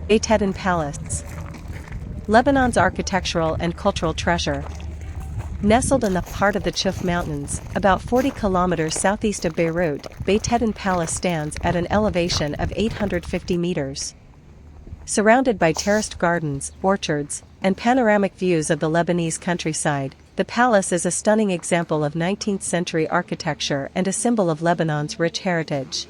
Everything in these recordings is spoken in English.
Beiteddine Palace. Lebanon's architectural and cultural treasure. Nestled in the heart of the Chuf Mountains, about 40 kilometers southeast of Beirut, Beiteddine Palace stands at an elevation of 850 meters. Surrounded by terraced gardens, orchards, and panoramic views of the Lebanese countryside, the palace is a stunning example of 19th-century architecture and a symbol of Lebanon's rich heritage.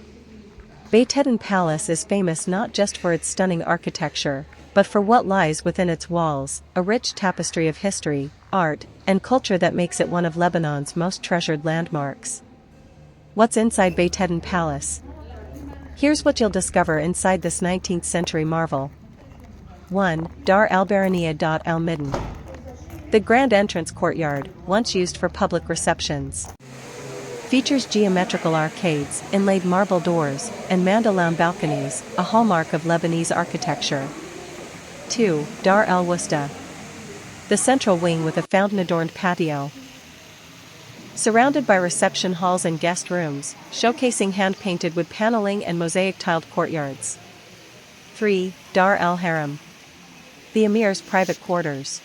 Beiteddine Palace is famous not just for its stunning architecture, but for what lies within its walls, a rich tapestry of history, art, and culture that makes it one of Lebanon's most treasured landmarks. What's inside Beiteddine Palace? Here's what you'll discover inside this 19th-century marvel. 1. Dar al-Baraniya al-Midden. The grand entrance courtyard, once used for public receptions, features geometrical arcades, inlaid marble doors, and mandalaun balconies, a hallmark of Lebanese architecture. 2. Dar al-Wusta. The central wing with a fountain-adorned patio, surrounded by reception halls and guest rooms, showcasing hand-painted wood paneling and mosaic-tiled courtyards. 3. Dar al-Haram. The emir's private quarters,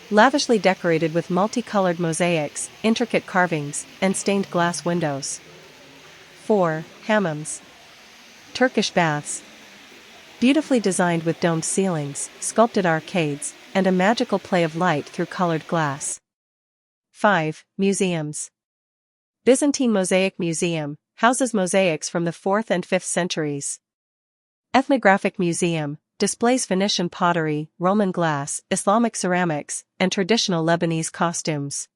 lavishly decorated with multicolored mosaics, intricate carvings, and stained glass windows. 4. Hammams. Turkish baths, beautifully designed with domed ceilings, sculpted arcades, and a magical play of light through colored glass. 5. Museums. Byzantine Mosaic Museum houses mosaics from the 4th and 5th centuries. Ethnographic Museum displays Phoenician pottery, Roman glass, Islamic ceramics, and traditional Lebanese costumes.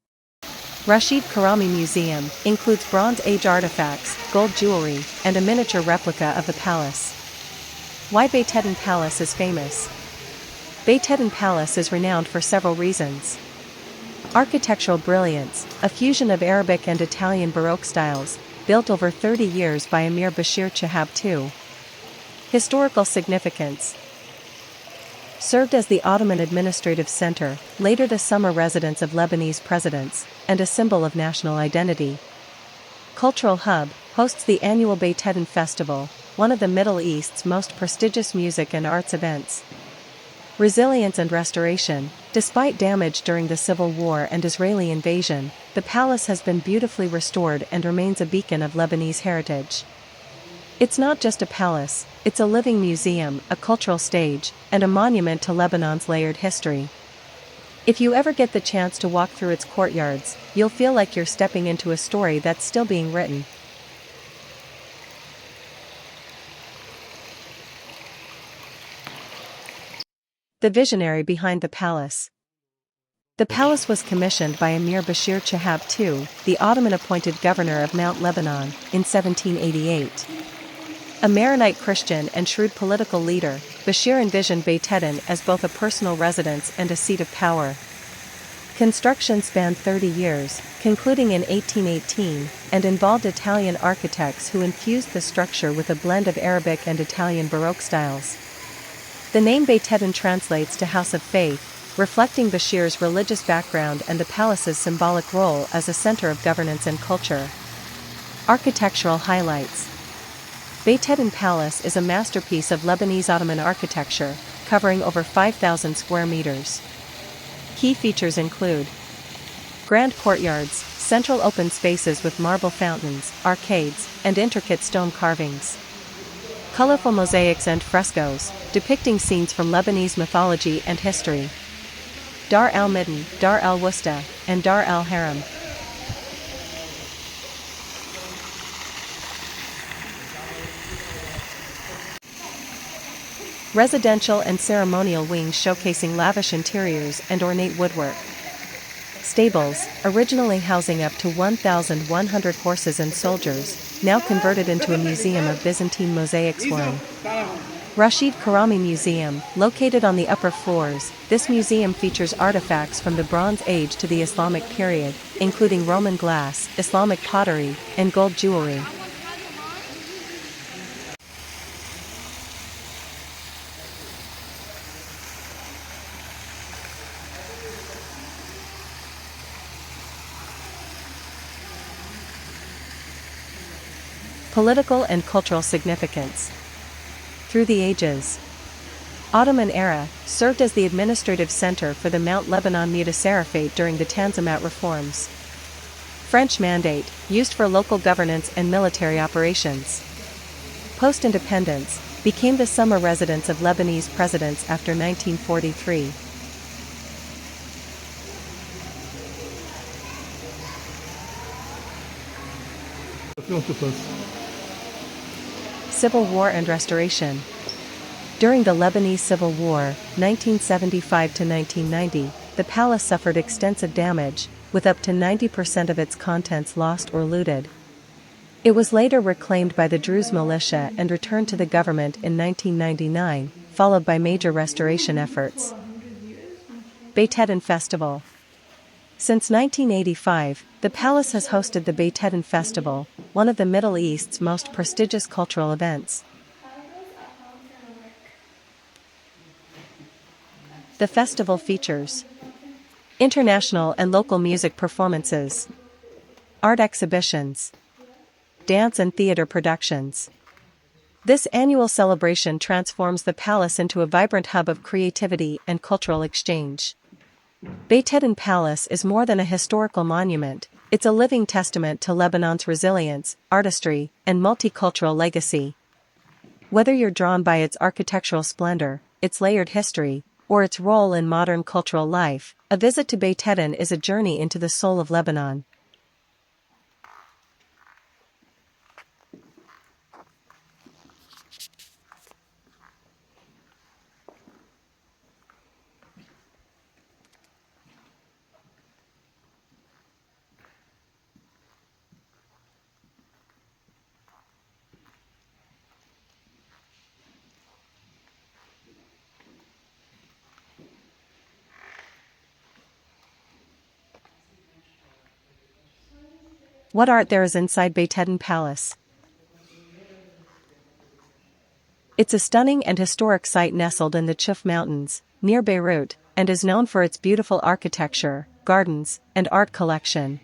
Rashid Karami Museum includes Bronze Age artifacts, gold jewelry, and a miniature replica of the palace. Why Beiteddine Palace is famous? Beiteddine Palace is renowned for several reasons. Architectural brilliance, a fusion of Arabic and Italian Baroque styles, built over 30 years by Emir Bashir Chahab II. Historical significance. Served as the Ottoman administrative center, later the summer residence of Lebanese presidents, and a symbol of national identity. Cultural hub, hosts the annual Beiteddine Festival, one of the Middle East's most prestigious music and arts events. Resilience and restoration. Despite damage during the Civil War and Israeli invasion, the palace has been beautifully restored and remains a beacon of Lebanese heritage. It's not just a palace, it's a living museum, a cultural stage, and a monument to Lebanon's layered history. If you ever get the chance to walk through its courtyards, you'll feel like you're stepping into a story that's still being written. The visionary behind the palace. The palace was commissioned by Emir Bashir Chahab II, the Ottoman-appointed governor of Mount Lebanon, in 1788. A Maronite Christian and shrewd political leader, Bashir envisioned Beiteddine as both a personal residence and a seat of power. Construction spanned 30 years, concluding in 1818, and involved Italian architects who infused the structure with a blend of Arabic and Italian Baroque styles. The name Beiteddine translates to House of Faith, reflecting Bashir's religious background and the palace's symbolic role as a center of governance and culture. Architectural highlights. Beiteddine Palace is a masterpiece of Lebanese Ottoman architecture, covering over 5,000 square meters. Key features include grand courtyards, central open spaces with marble fountains, arcades, and intricate stone carvings. Colorful mosaics and frescoes, depicting scenes from Lebanese mythology and history. Dar al-Midden, Dar al-Wusta, and Dar al-Haram. Residential and ceremonial wings showcasing lavish interiors and ornate woodwork. Stables, originally housing up to 1,100 horses and soldiers, now converted into a museum of Byzantine mosaics. 1. Rashid Karami Museum, located on the upper floors, this museum features artifacts from the Bronze Age to the Islamic period, including Roman glass, Islamic pottery, and gold jewelry. Political and cultural significance. Through the ages, Ottoman era, served as the administrative center for the Mount Lebanon Mutasarrifate during the Tanzimat reforms. French Mandate, used for local governance and military operations. Post-independence, became the summer residence of Lebanese presidents after 1943. Civil War and Restoration. During the Lebanese Civil War, 1975 to 1990, the palace suffered extensive damage, with up to 90% of its contents lost or looted. It was later reclaimed by the Druze militia and returned to the government in 1999, followed by major restoration efforts. Beiteddine Festival. Since 1985, the palace has hosted the Beiteddine Festival, one of the Middle East's most prestigious cultural events. The festival features international and local music performances, art exhibitions, dance and theater productions. This annual celebration transforms the palace into a vibrant hub of creativity and cultural exchange. Beiteddine Palace is more than a historical monument, it's a living testament to Lebanon's resilience, artistry, and multicultural legacy. Whether you're drawn by its architectural splendor, its layered history, or its role in modern cultural life, a visit to Beiteddine is a journey into the soul of Lebanon. What art there is inside Beiteddine Palace? It's a stunning and historic site nestled in the Chuf Mountains, near Beirut, and is known for its beautiful architecture, gardens, and art collection.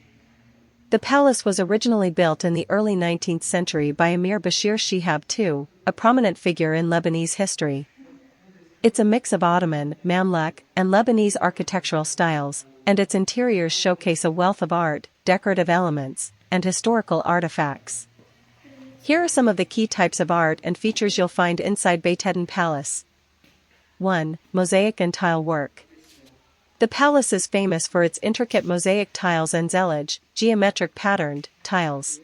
The palace was originally built in the early 19th century by Emir Bashir Shihab II, a prominent figure in Lebanese history. It's a mix of Ottoman, Mamluk, and Lebanese architectural styles, and its interiors showcase a wealth of art, decorative elements, and historical artifacts. Here are some of the key types of art and features you'll find inside Beiteddine Palace. 1. Mosaic and tile work. The palace is famous for its intricate mosaic tiles and zellige, geometric patterned tiles.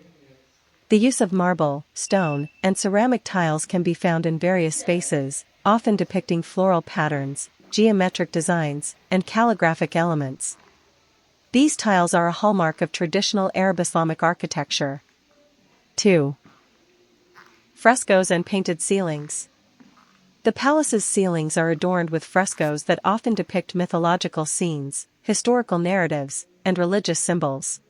The use of marble, stone, and ceramic tiles can be found in various spaces, often depicting floral patterns, geometric designs, and calligraphic elements. These tiles are a hallmark of traditional Arab Islamic architecture. 2. Frescoes and painted ceilings. The palace's ceilings are adorned with frescoes that often depict mythological scenes, historical narratives, and religious symbols.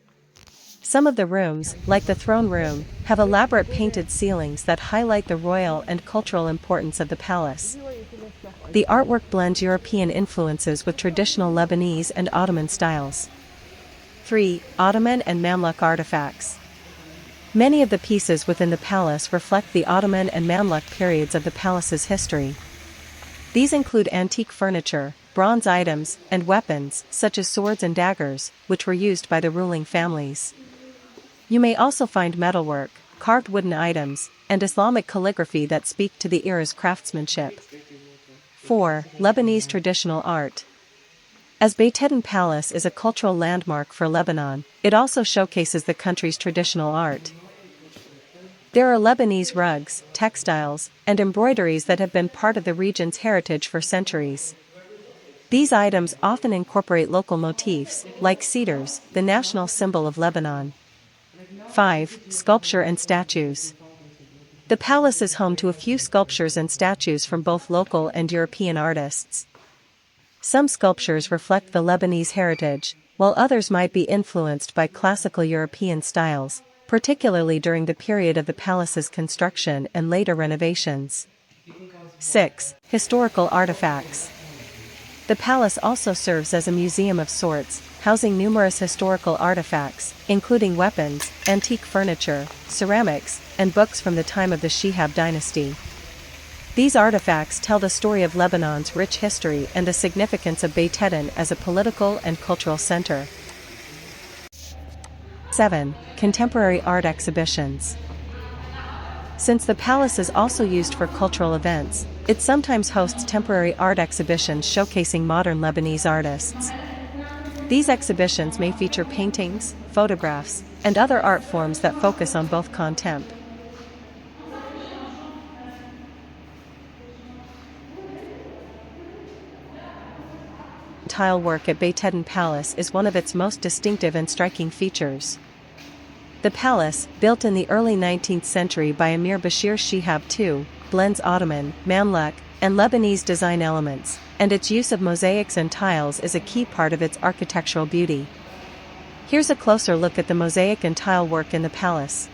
Some of the rooms, like the throne room, have elaborate painted ceilings that highlight the royal and cultural importance of the palace. The artwork blends European influences with traditional Lebanese and Ottoman styles. 3. Ottoman and Mamluk artifacts. Many of the pieces within the palace reflect the Ottoman and Mamluk periods of the palace's history. These include antique furniture, bronze items, and weapons, such as swords and daggers, which were used by the ruling families. You may also find metalwork, carved wooden items, and Islamic calligraphy that speak to the era's craftsmanship. 4. Lebanese traditional art. As Beiteddine Palace is a cultural landmark for Lebanon, it also showcases the country's traditional art. There are Lebanese rugs, textiles, and embroideries that have been part of the region's heritage for centuries. These items often incorporate local motifs, like cedars, the national symbol of Lebanon. 5. Sculpture and statues. The palace is home to a few sculptures and statues from both local and European artists. Some sculptures reflect the Lebanese heritage, while others might be influenced by classical European styles, particularly during the period of the palace's construction and later renovations. 6. Historical artifacts. The palace also serves as a museum of sorts, housing numerous historical artifacts, including weapons, antique furniture, ceramics, and books from the time of the Shihab dynasty. These artifacts tell the story of Lebanon's rich history and the significance of Beiteddine as a political and cultural center. 7. Contemporary art exhibitions. Since the palace is also used for cultural events, it sometimes hosts temporary art exhibitions showcasing modern Lebanese artists. These exhibitions may feature paintings, photographs, and other art forms that focus on both contemporary tile work at Beiteddine Palace is one of its most distinctive and striking features. The palace, built in the early 19th century by Emir Bashir Shihab II, blends Ottoman, Mamluk, and Lebanese design elements, and its use of mosaics and tiles is a key part of its architectural beauty. Here's a closer look at the mosaic and tile work in the palace.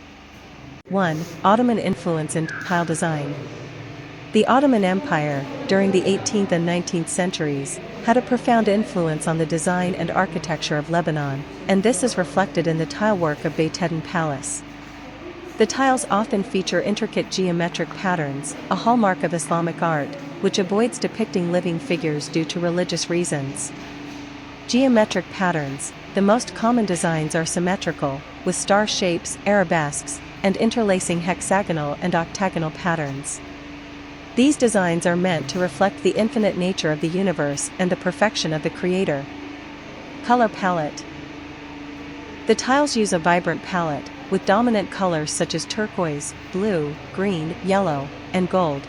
1. Ottoman influence in tile design. The Ottoman Empire, during the 18th and 19th centuries, had a profound influence on the design and architecture of Lebanon, and this is reflected in the tile work of Beiteddine Palace. The tiles often feature intricate geometric patterns, a hallmark of Islamic art, which avoids depicting living figures due to religious reasons. Geometric patterns. The most common designs are symmetrical, with star shapes, arabesques, and interlacing hexagonal and octagonal patterns. These designs are meant to reflect the infinite nature of the universe and the perfection of the Creator. Color palette. The tiles use a vibrant palette, with dominant colors such as turquoise, blue, green, yellow, and gold.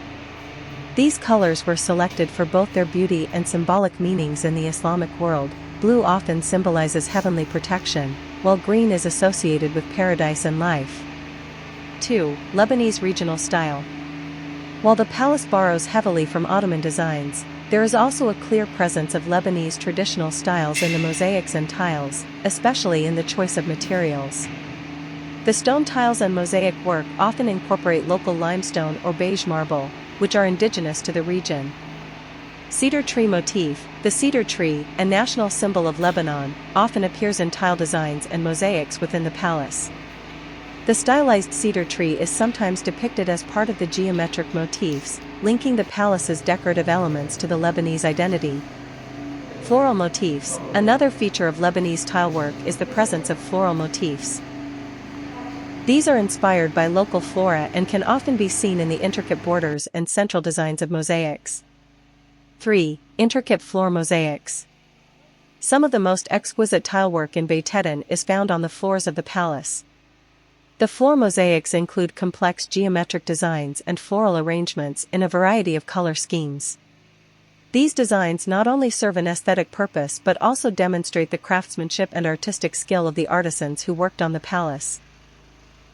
These colors were selected for both their beauty and symbolic meanings in the Islamic world. Blue often symbolizes heavenly protection, while green is associated with paradise and life. 2. Lebanese regional style. While the palace borrows heavily from Ottoman designs, there is also a clear presence of Lebanese traditional styles in the mosaics and tiles, especially in the choice of materials. The stone tiles and mosaic work often incorporate local limestone or beige marble, which are indigenous to the region. Cedar tree motif. The cedar tree, a national symbol of Lebanon, often appears in tile designs and mosaics within the palace. The stylized cedar tree is sometimes depicted as part of the geometric motifs, linking the palace's decorative elements to the Lebanese identity. Floral motifs. Another feature of Lebanese tile work is the presence of floral motifs. These are inspired by local flora and can often be seen in the intricate borders and central designs of mosaics. 3. Intricate floor mosaics. Some of the most exquisite tile work in Beiteddine is found on the floors of the palace. The floor mosaics include complex geometric designs and floral arrangements in a variety of color schemes. These designs not only serve an aesthetic purpose but also demonstrate the craftsmanship and artistic skill of the artisans who worked on the palace.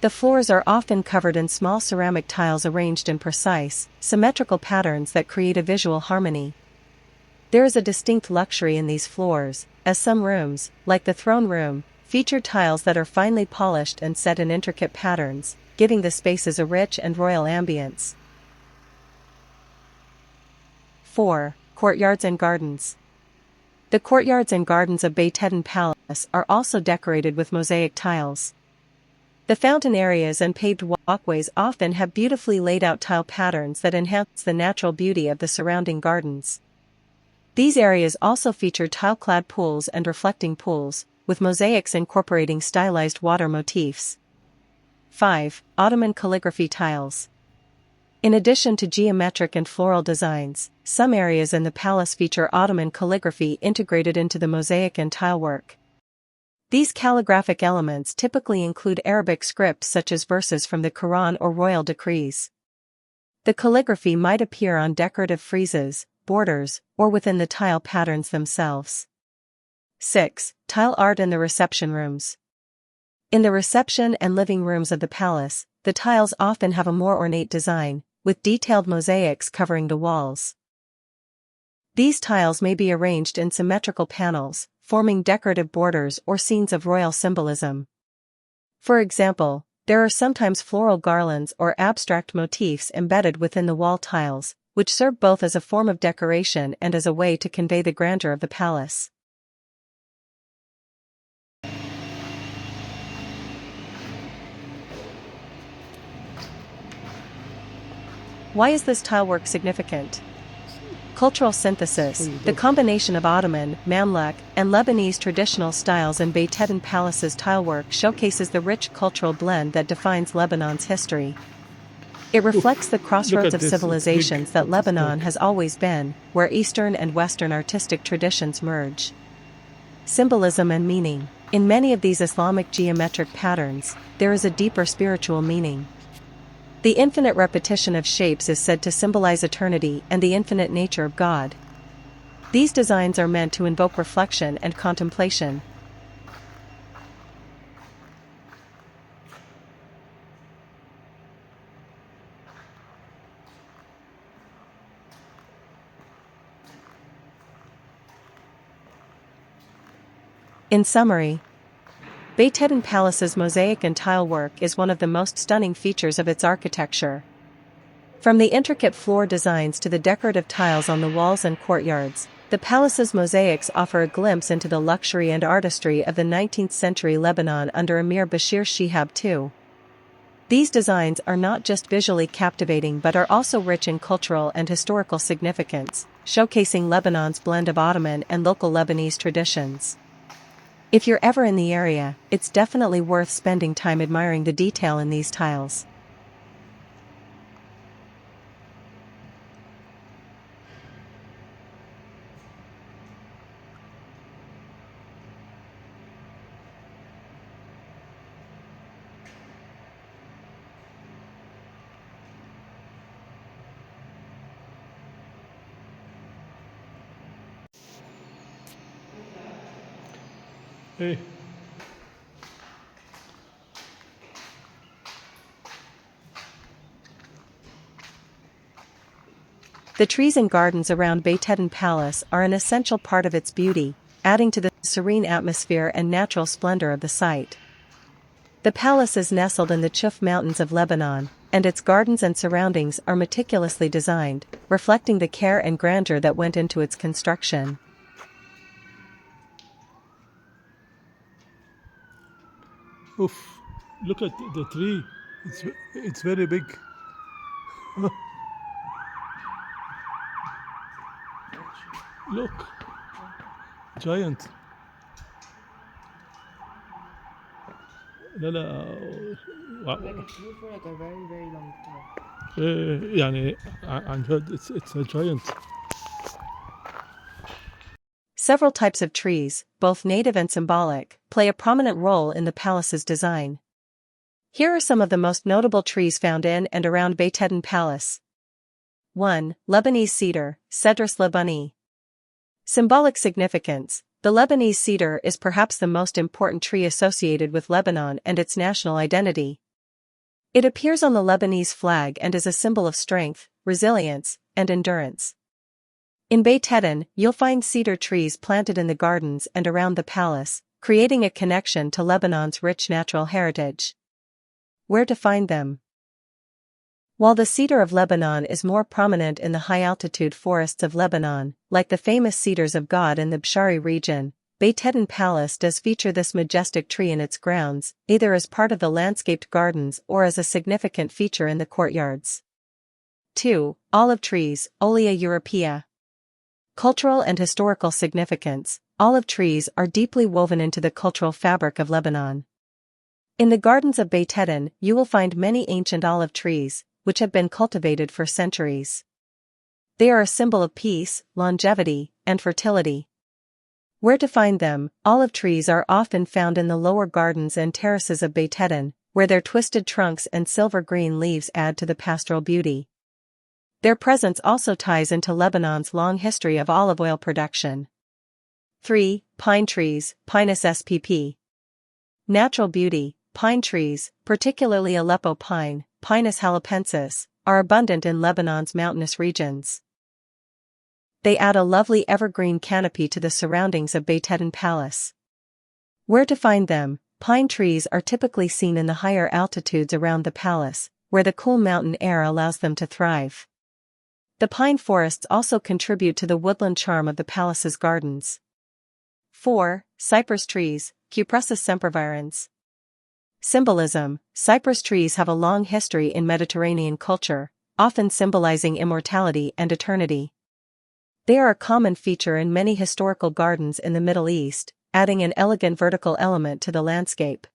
The floors are often covered in small ceramic tiles arranged in precise, symmetrical patterns that create a visual harmony. There is a distinct luxury in these floors, as some rooms, like the throne room, feature tiles that are finely polished and set in intricate patterns, giving the spaces a rich and royal ambience. 4. Courtyards and gardens. The courtyards and gardens of Beiteddine Palace are also decorated with mosaic tiles. The fountain areas and paved walkways often have beautifully laid out tile patterns that enhance the natural beauty of the surrounding gardens. These areas also feature tile-clad pools and reflecting pools, with mosaics incorporating stylized water motifs. 5. Ottoman calligraphy tiles. In addition to geometric and floral designs, some areas in the palace feature Ottoman calligraphy integrated into the mosaic and tile work. These calligraphic elements typically include Arabic script such as verses from the Quran or royal decrees. The calligraphy might appear on decorative friezes, borders, or within the tile patterns themselves. 6. Tile art in the reception rooms. In the reception and living rooms of the palace, the tiles often have a more ornate design, with detailed mosaics covering the walls. These tiles may be arranged in symmetrical panels, forming decorative borders or scenes of royal symbolism. For example, there are sometimes floral garlands or abstract motifs embedded within the wall tiles, which serve both as a form of decoration and as a way to convey the grandeur of the palace. Why is this tilework significant? Cultural synthesis. The combination of Ottoman, Mamluk, and Lebanese traditional styles in Beiteddine Palace's tilework showcases the rich cultural blend that defines Lebanon's history. It reflects the crossroads of civilizations that Lebanon has always been, where Eastern and Western artistic traditions merge. Symbolism and meaning. In many of these Islamic geometric patterns, there is a deeper spiritual meaning. The infinite repetition of shapes is said to symbolize eternity and the infinite nature of God. These designs are meant to invoke reflection and contemplation. In summary, Beiteddine Palace's mosaic and tile work is one of the most stunning features of its architecture. From the intricate floor designs to the decorative tiles on the walls and courtyards, the palace's mosaics offer a glimpse into the luxury and artistry of the 19th century Lebanon under Emir Bashir Shihab II. These designs are not just visually captivating but are also rich in cultural and historical significance, showcasing Lebanon's blend of Ottoman and local Lebanese traditions. If you're ever in the area, it's definitely worth spending time admiring the detail in these tiles. Hey. The trees and gardens around Beiteddine Palace are an essential part of its beauty, adding to the serene atmosphere and natural splendor of the site. The palace is nestled in the Chuf Mountains of Lebanon, and its gardens and surroundings are meticulously designed, reflecting the care and grandeur that went into its construction. Oof. Look at the tree. It's very big. Look. Giant. لا لا Like a tree for like a very, very long time. يعني عن جد it's a giant. Several types of trees, both native and symbolic, play a prominent role in the palace's design. Here are some of the most notable trees found in and around Beiteddine Palace. 1. Lebanese cedar, Cedrus lebani. Symbolic significance. The Lebanese cedar is perhaps the most important tree associated with Lebanon and its national identity. It appears on the Lebanese flag and is a symbol of strength, resilience, and endurance. In Beiteddine, you'll find cedar trees planted in the gardens and around the palace, creating a connection to Lebanon's rich natural heritage. Where to find them? While the cedar of Lebanon is more prominent in the high-altitude forests of Lebanon, like the famous cedars of God in the Bshari region, Beiteddine Palace does feature this majestic tree in its grounds, either as part of the landscaped gardens or as a significant feature in the courtyards. 2. Olive trees, Olea europaea. Cultural and historical significance. Olive trees are deeply woven into the cultural fabric of Lebanon. In the gardens of Beiteddine, you will find many ancient olive trees, which have been cultivated for centuries. They are a symbol of peace, longevity, and fertility. Where to find them? Olive trees are often found in the lower gardens and terraces of Beiteddine, where their twisted trunks and silver-green leaves add to the pastoral beauty. Their presence also ties into Lebanon's long history of olive oil production. 3. Pine trees, Pinus spp. Natural beauty. Pine trees, particularly Aleppo pine, Pinus halepensis, are abundant in Lebanon's mountainous regions. They add a lovely evergreen canopy to the surroundings of Beiteddine Palace. Where to find them? Pine trees are typically seen in the higher altitudes around the palace, where the cool mountain air allows them to thrive. The pine forests also contribute to the woodland charm of the palace's gardens. 4. Cypress trees, Cupressus sempervirens. Symbolism. Cypress trees have a long history in Mediterranean culture, often symbolizing immortality and eternity. They are a common feature in many historical gardens in the Middle East, adding an elegant vertical element to the landscape.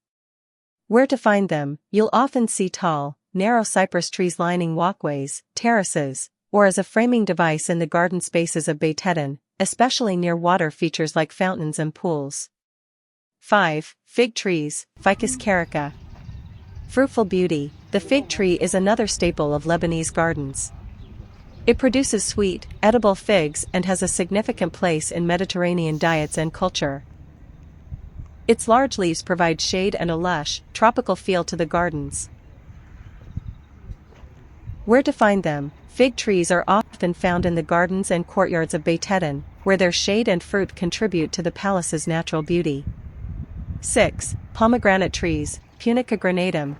Where to find them? You'll often see tall, narrow cypress trees lining walkways, terraces, or as a framing device in the garden spaces of Beiteddine, especially near water features like fountains and pools. 5. Fig trees, Ficus carica. Fruitful beauty. The fig tree is another staple of Lebanese gardens. It produces sweet, edible figs and has a significant place in Mediterranean diets and culture. Its large leaves provide shade and a lush, tropical feel to the gardens. Where to find them? Fig trees are often found in the gardens and courtyards of Beiteddine, where their shade and fruit contribute to the palace's natural beauty. 6. Pomegranate trees, Punica granatum.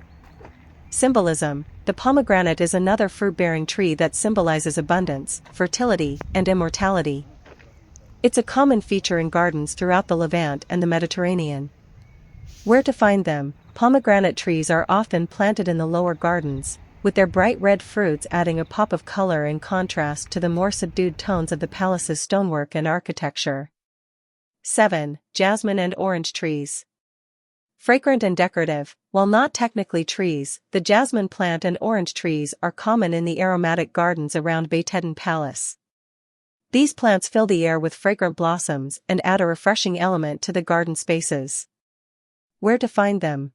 Symbolism. The pomegranate is another fruit-bearing tree that symbolizes abundance, fertility, and immortality. It's a common feature in gardens throughout the Levant and the Mediterranean. Where to find them? Pomegranate trees are often planted in the lower gardens, with their bright red fruits adding a pop of color in contrast to the more subdued tones of the palace's stonework and architecture. 7. Jasmine and orange trees. Fragrant and decorative. While not technically trees, the jasmine plant and orange trees are common in the aromatic gardens around Beiteddine Palace. These plants fill the air with fragrant blossoms and add a refreshing element to the garden spaces. Where to find them?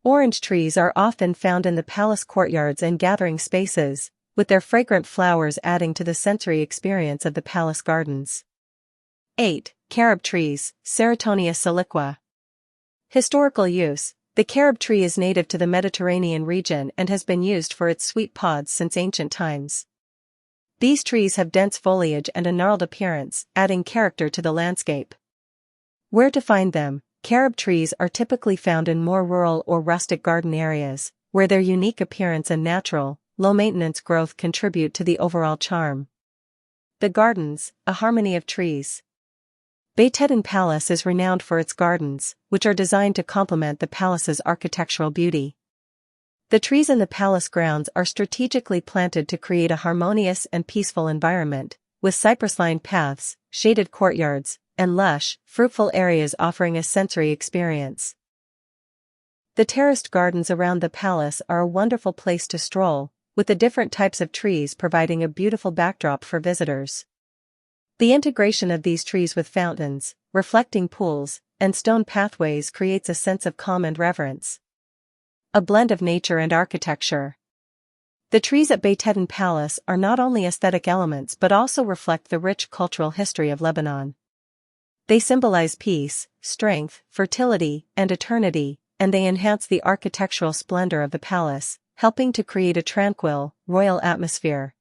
Orange trees are often found in the palace courtyards and gathering spaces, with their fragrant flowers adding to the sensory experience of the palace gardens. 8. Carob trees, Ceratonia siliqua. Historical use. The carob tree is native to the Mediterranean region and has been used for its sweet pods since ancient times. These trees have dense foliage and a gnarled appearance, adding character to the landscape. Where to find them? Carob trees are typically found in more rural or rustic garden areas, where their unique appearance and natural, low-maintenance growth contribute to the overall charm. The gardens, a harmony of trees. Beiteddine Palace is renowned for its gardens, which are designed to complement the palace's architectural beauty. The trees in the palace grounds are strategically planted to create a harmonious and peaceful environment, with cypress-lined paths, shaded courtyards, and lush, fruitful areas offering a sensory experience. The terraced gardens around the palace are a wonderful place to stroll, with the different types of trees providing a beautiful backdrop for visitors. The integration of these trees with fountains, reflecting pools, and stone pathways creates a sense of calm and reverence. A blend of nature and architecture. The trees at Beiteddine Palace are not only aesthetic elements but also reflect the rich cultural history of Lebanon. They symbolize peace, strength, fertility, and eternity, and they enhance the architectural splendor of the palace, helping to create a tranquil, royal atmosphere.